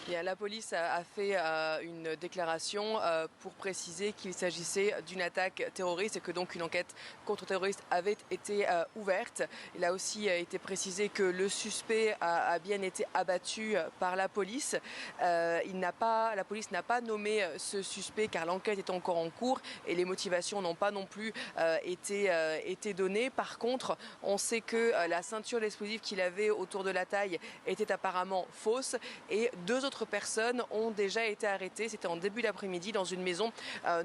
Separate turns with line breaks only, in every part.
Bien, la police a fait une déclaration pour préciser qu'il s'agissait d'une attaque terroriste et que donc une enquête contre-terroriste avait été ouverte. Il a aussi été précisé que le suspect a bien été abattu par la police. La police n'a pas nommé ce suspect car l'enquête est encore en cours et les motivations n'ont pas non plus été données. Par contre, on sait que la ceinture d'explosifs qu'il avait autour de la taille était apparemment fausse et deux autres personnes ont déjà été arrêtées. C'était en début d'après-midi dans une maison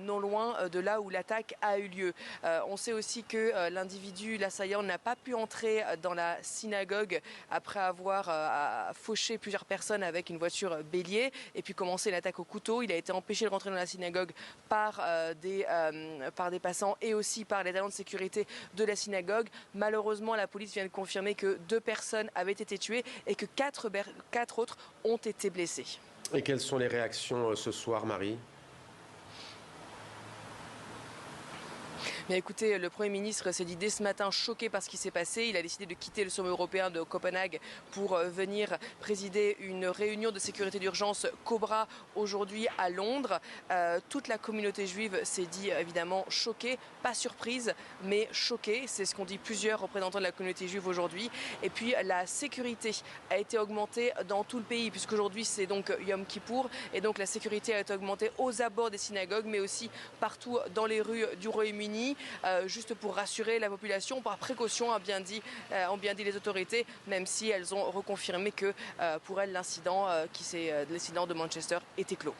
non loin de là où l'attaque a eu lieu. On sait aussi que l'assaillant n'a pas pu entrer dans la synagogue après avoir fauché plusieurs personnes avec une voiture bélier et puis commencé l'attaque au couteau. Il a été empêché de rentrer dans la synagogue par des passants et aussi par les agents de sécurité de la synagogue. Malheureusement, la police vient de confirmer que 2 personnes avaient été tuées et que 4 autres ont été blessés.
Et quelles sont les réactions ce soir, Marie ?
Bien écoutez, le Premier ministre s'est dit dès ce matin choqué par ce qui s'est passé. Il a décidé de quitter le sommet européen de Copenhague pour venir présider une réunion de sécurité d'urgence Cobra aujourd'hui à Londres. Toute la communauté juive s'est dit évidemment choquée, pas surprise, mais choquée. C'est ce qu'ont dit plusieurs représentants de la communauté juive aujourd'hui. Et puis la sécurité a été augmentée dans tout le pays, puisqu'aujourd'hui c'est donc Yom Kippour. Et donc la sécurité a été augmentée aux abords des synagogues, mais aussi partout dans les rues du Royaume-Uni. Juste pour rassurer la population, par précaution, ont bien dit les autorités, même si elles ont reconfirmé que pour elles l'incident de Manchester était clos.